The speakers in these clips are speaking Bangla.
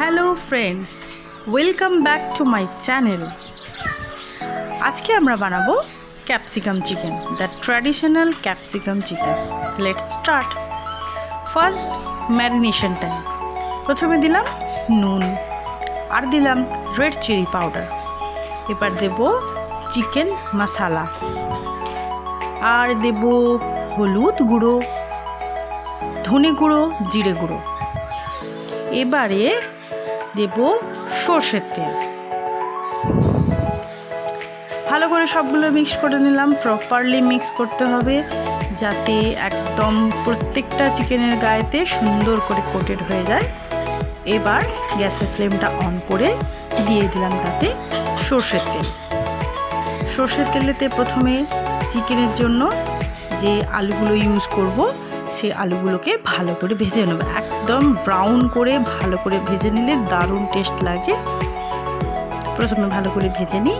Hello friends, welcome back to my channel. আজকে আমরা বানাবো capsicum chicken, the traditional capsicum chicken. Let's start. First marination time. প্রথমে দিলাম নুন, আর দিলাম রেড চিলি পাউডার। এবার দেব চিকেন মশলা, আর দেব হলুদ গুঁড়ো, ধনে গুঁড়ো, জিরে গুঁড়ো। এবারে দেব সর্ষের তেল। ভালো করে সবগুলো মিক্স করে নিলাম। প্রপারলি মিক্স করতে হবে যাতে একদম প্রত্যেকটা চিকেনের গায়েতে সুন্দর করে কোটেড হয়ে যায়। এবার গ্যাসের ফ্লেমটা অন করে দিয়ে দিলাম তাতে সর্ষের তেল। সর্ষের তেলেতে প্রথমে চিকেনের জন্য যে আলুগুলো ইউজ করব সেই আলুগুলোকে ভালো করে ভেজে নেব। একদম ব্রাউন করে ভালো করে ভেজে নিলে দারুণ টেস্ট লাগে। প্রথমে ভালো করে ভেজে নিই।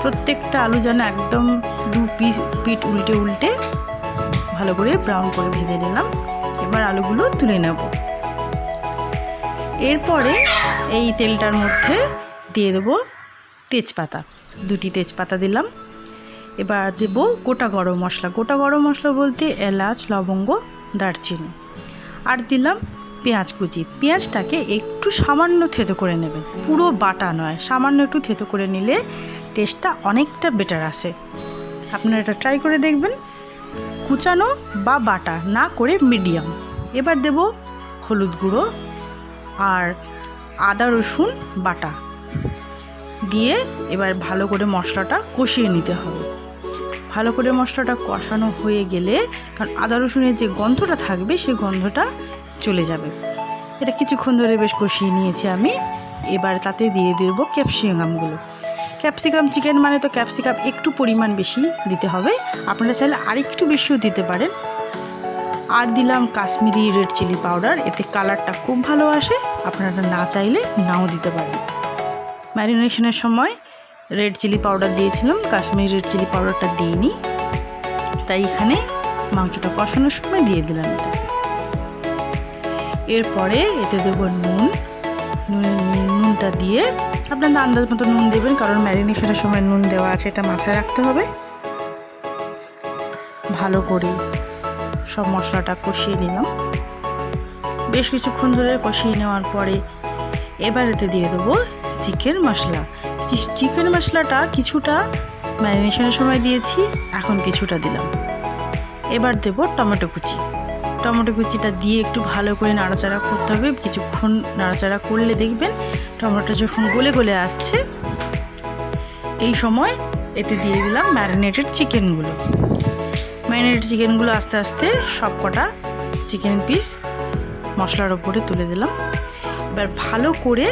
প্রত্যেকটা আলু যেন একদম দু পিঠ উল্টে উল্টে ভালো করে ব্রাউন করে ভেজে নিলাম। এবার আলুগুলো তুলে নেব। এরপরে এই তেলটার মধ্যে দিয়ে দেবো তেজপাতা। 2টি তেজপাতা দিলাম। এবার দেব গোটা গরম মশলা। গোটা গরম মশলা বলতে এলাচ, লবঙ্গ, দারচিনি। আর দিলাম পেঁয়াজ কুচি। পেঁয়াজটাকে একটু সামান্য থেতো করে নেবেন, পুরো বাটা নয়, সামান্য একটু থেতো করে নিলে টেস্টটা অনেকটা বেটার আসে। আপনারা এটা ট্রাই করে দেখবেন। কুচানো বা বাটা না করে মিডিয়াম। এবার দেব হলুদ গুঁড়ো আর আদা রসুন বাটা দিয়ে এবার ভালো করে মশলাটা কষিয়ে নিতে হবে। ভালো করে মশলাটা কষানো হয়ে গেলে, কারণ আদা রসুনের যে গন্ধটা থাকবে সেই গন্ধটা চলে যাবে। এটা কিছুক্ষণ ধরে বেশ কষিয়ে নিয়েছি আমি। এবার তাতে দিয়ে দেবো ক্যাপসিকামগুলো। ক্যাপসিকাম চিকেন মানে তো ক্যাপসিকাম একটু পরিমাণ বেশি দিতে হবে। আপনারা চাইলে আরেকটু বেশিও দিতে পারেন। আর দিলাম কাশ্মীরি রেড চিলি পাউডার। এতে কালারটা খুব ভালো আসে। আপনারা না চাইলে নাও দিতে পারেন। ম্যারিনেশনের সময় রেড চিলি পাউডার দিয়েছিলাম, কাশ্মীরি রেড চিলি পাউডারটা দিইনি, তাই এখানে মাংসটা কষানোর সময় দিয়ে দিলাম এটা। এরপরে এতে দেবো নুন। নুনটা দিয়ে আপনার আন্দাজ মতো নুন দেবেন, কারণ ম্যারিনেশনের সময় নুন দেওয়া আছে, এটা মাথায় রাখতে হবে। ভালো করে সব মশলাটা কষিয়ে নিলাম। বেশ কিছুক্ষণ ধরে কষিয়ে নেওয়ার পরে এবার এতে দিয়ে দেবো চিকেন মশলা। চিকেন মশলাটা কিছুটা ম্যারিনেশনের সময় দিয়েছি, এখন কিছুটা দিলাম। এবার দেব টমেটো কুচি। টমেটো কুচিটা দিয়ে একটু ভালো করে নাড়াচাড়া করতে হবে। কিছুক্ষণ নাড়াচাড়া করলে দেখবেন টমেটো যখন গলে গলে আসছে, এই সময় এতে দিয়ে দিলাম ম্যারিনেটেড চিকেনগুলো। ম্যারিনেটেড চিকেনগুলো আস্তে আস্তে সব কটা চিকেন পিস মশলার ওপরে তুলে দিলাম। এবার ভালো করে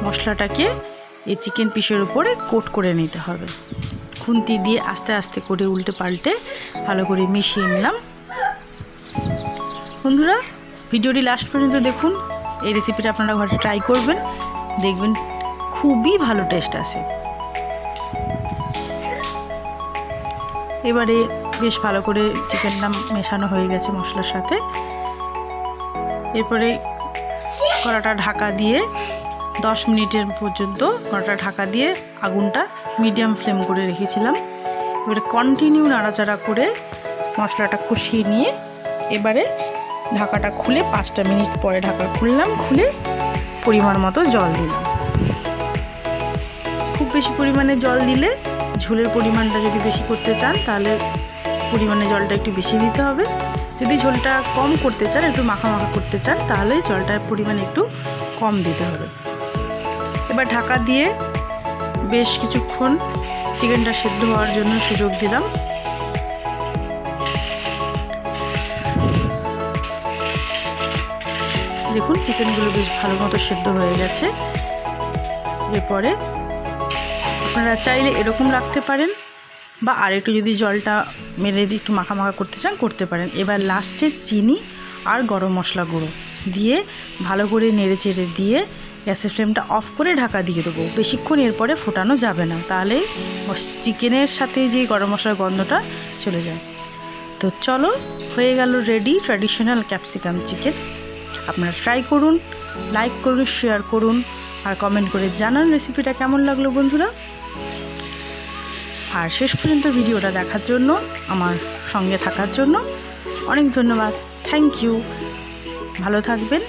মশলাটাকে এই চিকেন পিসের উপরে কোট করে নিতে হবে। খুন্তি দিয়ে আস্তে আস্তে করে উল্টে পাল্টে ভালো করে মিশিয়ে নিলাম। বন্ধুরা, ভিডিওটি লাস্ট পর্যন্ত দেখুন। এই রেসিপিটা আপনারা ঘরে ট্রাই করবেন, দেখবেন খুবই ভালো টেস্ট আসে। এবারে বেশ ভালো করে চিকেনটা মেশানো হয়ে গেছে মশলার সাথে। এরপরে কড়াটা ঢাকা দিয়ে 10 মিনিটের পর্যন্ত কড়াটা ঢাকা দিয়ে আগুনটা মিডিয়াম ফ্লেম করে রেখেছিলাম। এবারে কন্টিনিউ নাড়াচাড়া করে মশলাটা কষিয়ে নিয়ে এবারে ঢাকাটা খুলে 5টা মিনিট পরে ঢাকা খুললাম। খুলে পরিমাণ মতো জল দিলাম। খুব বেশি পরিমাণে জল দিলে, ঝোলের পরিমাণটা যদি বেশি করতে চান তাহলে পরিমাণে জলটা একটু বেশি দিতে হবে। যদি ঝোলটা কম করতে চান, একটু মাখা মাখা করতে চান, তাহলে জলটার পরিমাণ একটু কম দিতে হবে। এবার ঢাকা দিয়ে বেশ কিছুক্ষণ চিকেনটা সেদ্ধ হওয়ার জন্য সুযোগ দিলাম। দেখুন চিকেনগুলো বেশ ভালো মতো সেদ্ধ হয়ে গেছে। এরপরে আপনারা চাইলে এরকম রাখতে পারেন, বা আরেকটু যদি জলটা মেরে দিয়ে একটু মাখা মাখা করতে চান করতে পারেন। এবার লাস্টে চিনি আর গরম মশলা গুঁড়ো দিয়ে ভালো করে নেড়ে চেড়ে দিয়ে গ্যাসের ফ্লেমটা অফ করে ঢাকা দিয়ে দেবো। বেশিক্ষণ এরপরে ফোটানো যাবে না, তাহলে চিকেনের সাথে যে গরম মশলার গন্ধটা চলে যায়। তো চলো, হয়ে গেল রেডি ট্র্যাডিশনাল ক্যাপসিকাম চিকেন। আপনারা ট্রাই করুন। লাইক করুন, শেয়ার করুন আর কমেন্ট করে জানান রেসিপিটা কেমন লাগলো বন্ধুরা। আর শেষ পর্যন্ত ভিডিওটা দেখার জন্য, আমার সঙ্গে থাকার জন্য অনেক ধন্যবাদ। Thank you. ভালো থাকবেন,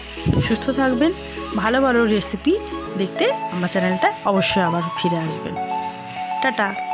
সুস্থ থাকবেন। ভালো ভালো রেসিপি দেখতে আমার চ্যানেলটা অবশ্যই আবার ফিরে আসবেন। টাটা।